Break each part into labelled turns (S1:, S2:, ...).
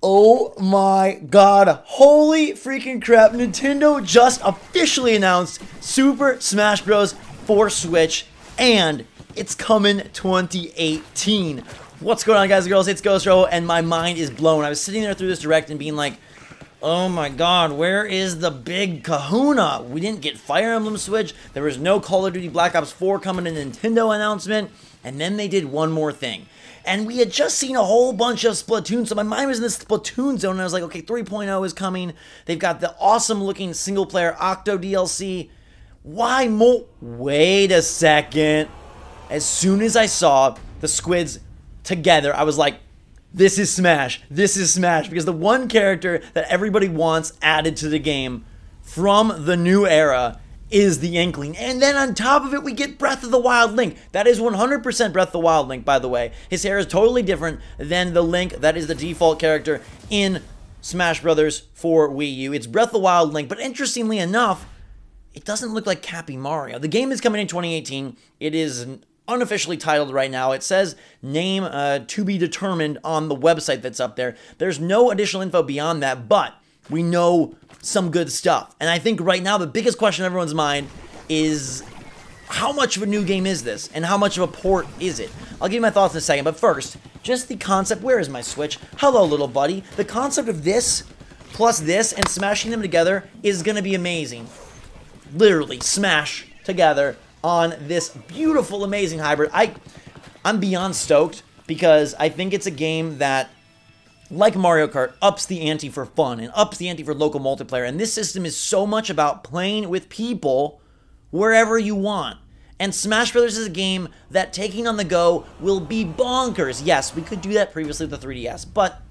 S1: Oh my god, holy freaking crap, Nintendo just officially announced Super Smash Bros. For Switch, and it's coming 2018. What's going on, guys and girls? It's GhostRo, and my mind is blown. I was sitting there through this direct and being like, oh my god, where is the big kahuna? We didn't get Fire Emblem Switch, there was no Call of Duty Black Ops 4 coming, a Nintendo announcement, and then they did one more thing. And we had just seen a whole bunch of Splatoon, so my mind was in this Splatoon zone, and I was like, okay, 3.0 is coming. They've got the awesome-looking single-player Octo DLC. Why more? Wait a second. As soon as I saw the squids together, I was like, this is Smash. This is Smash. Because the one character that everybody wants added to the game from the new era is the Inkling. And then on top of it, we get Breath of the Wild Link. That is 100% Breath of the Wild Link, by the way. His hair is totally different than the Link that is the default character in Smash Bros. For Wii U. It's Breath of the Wild Link, but interestingly enough, it doesn't look like Cappy Mario. The game is coming in 2018. It is unofficially titled right now. It says name to be determined on the website that's up there. There's no additional info beyond that, but we know some good stuff. And I think right now the biggest question in everyone's mind is how much of a new game is this? And how much of a port is it? I'll give you my thoughts in a second, but first, just the concept. Where is my Switch? Hello, little buddy. The concept of this plus this and smashing them together is going to be amazing. Literally smash together on this beautiful, amazing hybrid. I'm beyond stoked because I think it's a game that, like Mario Kart, ups the ante for fun and ups the ante for local multiplayer. And this system is so much about playing with people wherever you want. And Smash Bros. Is a game that taking on the go will be bonkers. Yes, we could do that previously with the 3DS, but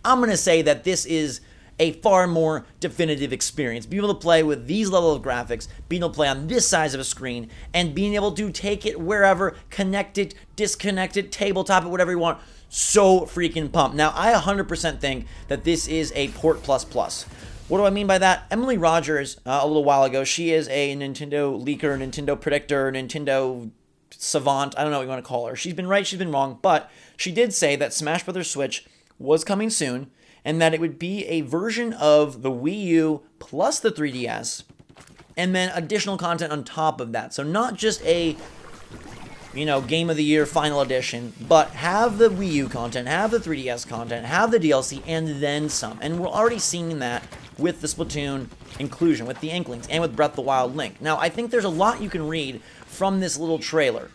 S1: I'm going to say that this is a far more definitive experience. Being able to play with these level of graphics, being able to play on this size of a screen, and being able to take it wherever, connect it, disconnect it, tabletop it, whatever you want. So freaking pumped. Now, I 100% think that this is a port plus plus. What do I mean by that? Emily Rogers, a little while ago, she is a Nintendo leaker, Nintendo predictor, Nintendo savant, I don't know what you want to call her. She's been right, she's been wrong, but she did say that Smash Bros. Switch was coming soon, and that it would be a version of the Wii U plus the 3DS, and then additional content on top of that. So not just a, Game of the Year Final Edition, but have the Wii U content, have the 3DS content, have the DLC, and then some. And we're already seeing that with the Splatoon inclusion, with the Inklings, and with Breath of the Wild Link. Now, I think there's a lot you can read from this little trailer.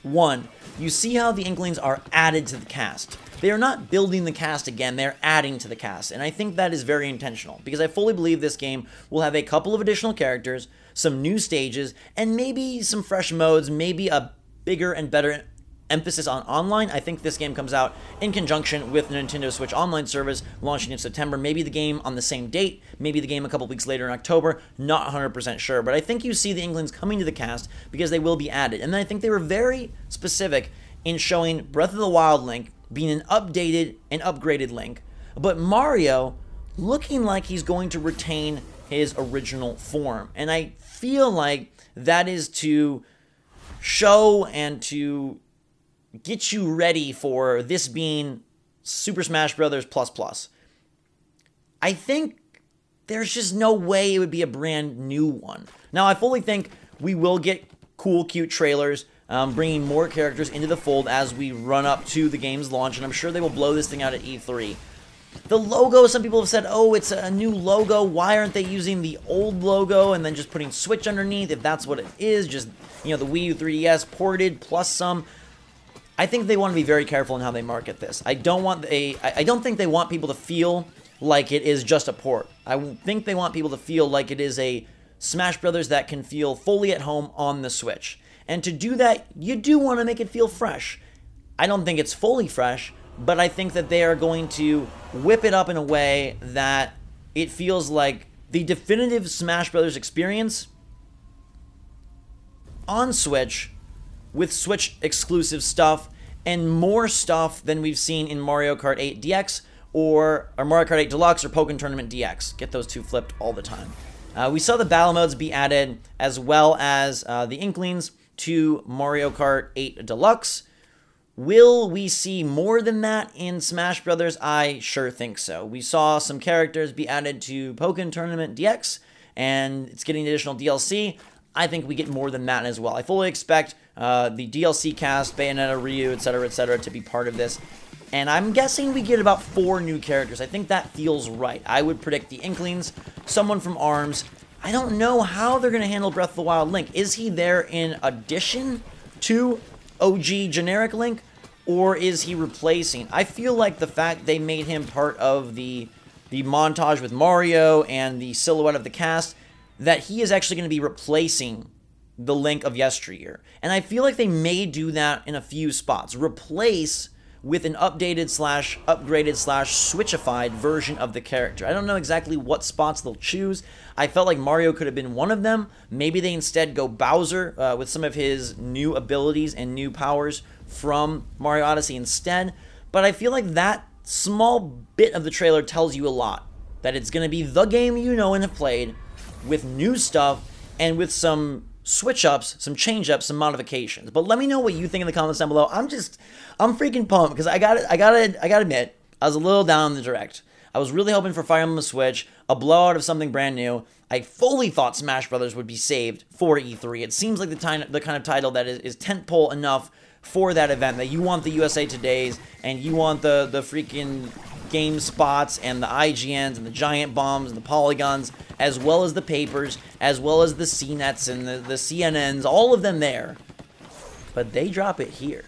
S1: One, you see how the Inklings are added to the cast. They are not building the cast again, they're adding to the cast, and I think that is very intentional, because I fully believe this game will have a couple of additional characters, some new stages, and maybe some fresh modes, maybe a bigger and better emphasis on online. I think this game comes out in conjunction with the Nintendo Switch Online service launching in September, maybe the game on the same date, maybe the game a couple weeks later in October, not 100% sure, but I think you see the Inklings coming to the cast because they will be added, and then I think they were very specific in showing Breath of the Wild Link being an updated and upgraded Link, but Mario looking like he's going to retain his original form. And I feel like that is to show and to get you ready for this being Super Smash Bros. Plus. I think there's just no way it would be a brand new one. Now, I fully think we will get cool, cute trailers, bringing more characters into the fold as we run up to the game's launch, and I'm sure they will blow this thing out at E3. The logo, some people have said, oh, it's a new logo, why aren't they using the old logo and then just putting Switch underneath, if that's what it is, just, the Wii U 3DS ported plus some. I think they want to be very careful in how they market this. I don't think they want people to feel like it is just a port. I think they want people to feel like it is a Smash Brothers that can feel fully at home on the Switch. And to do that, you do want to make it feel fresh. I don't think it's fully fresh, but I think that they are going to whip it up in a way that it feels like the definitive Smash Brothers experience on Switch with Switch exclusive stuff and more stuff than we've seen in Mario Kart 8 DX or Mario Kart 8 Deluxe or Pokken Tournament DX. Get those two flipped all the time. We saw the battle modes be added as well as the Inklings to Mario Kart 8 Deluxe. Will we see more than that in Smash Brothers? I sure think so. We saw some characters be added to Pokken Tournament DX, and it's getting additional DLC. I think we get more than that as well. I fully expect the DLC cast, Bayonetta, Ryu, etc., to be part of this. And I'm guessing we get about 4 new characters. I think that feels right. I would predict the Inklings, someone from ARMS. I don't know how they're going to handle Breath of the Wild Link. Is he there in addition to OG generic Link? Or is he replacing? I feel like the fact they made him part of the montage with Mario and the silhouette of the cast, that he is actually going to be replacing the Link of yesteryear. And I feel like they may do that in a few spots. Replace with an updated / upgraded / switchified version of the character. I don't know exactly what spots they'll choose. I felt like Mario could have been one of them. Maybe they instead go Bowser with some of his new abilities and new powers from Mario Odyssey instead. But I feel like that small bit of the trailer tells you a lot. That it's going to be the game you know and have played with new stuff and with some switch-ups, some change-ups, some modifications. But let me know what you think in the comments down below. I'm freaking pumped because I gotta admit, I was a little down on the Direct. I was really hoping for Fire Emblem Switch, a blowout of something brand new. I fully thought Smash Brothers would be saved for E3. It seems like the kind of title that is tentpole enough for that event, that you want the USA Todays and you want the freaking GameSpots and the IGNs and the giant bombs and the polygons, as well as the papers, as well as the CNETs and the CNNs, all of them there. But they drop it here.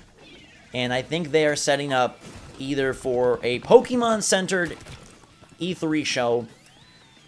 S1: And I think they are setting up either for a Pokemon-centered E3 show,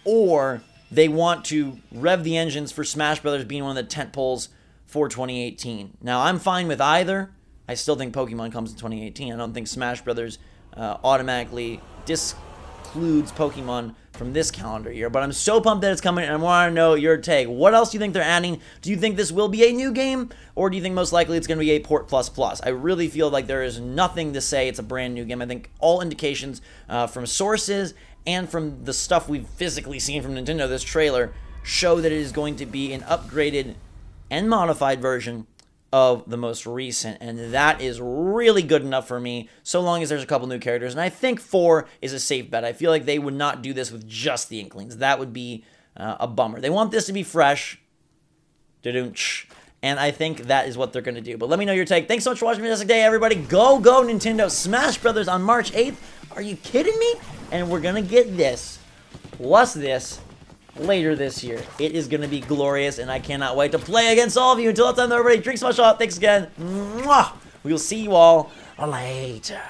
S1: or they want to rev the engines for Smash Brothers being one of the tentpoles for 2018. Now, I'm fine with either. I still think Pokemon comes in 2018. I don't think Smash Brothers automatically discludes Pokemon from this calendar year. But I'm so pumped that it's coming, and I want to know your take. What else do you think they're adding? Do you think this will be a new game, or do you think most likely it's going to be a port plus plus? I really feel like there is nothing to say it's a brand new game. I think all indications from sources and from the stuff we've physically seen from Nintendo, this trailer, show that it is going to be an upgraded and modified version of the most recent, and that is really good enough for me, so long as there's a couple new characters. And I think 4 is a safe bet. I feel like they would not do this with just the Inklings. That would be a bummer. They want this to be fresh, and I think that is what they're going to do. But let me know your take. Thanks so much for watching. Fantastic day, everybody. Go Nintendo! Smash Brothers on March 8th. Are you kidding me? And we're going to get this, plus this, later this year. It is going to be glorious, and I cannot wait to play against all of you. Until that time, everybody, drink so much. Thanks again. Mwah! We will see you all later.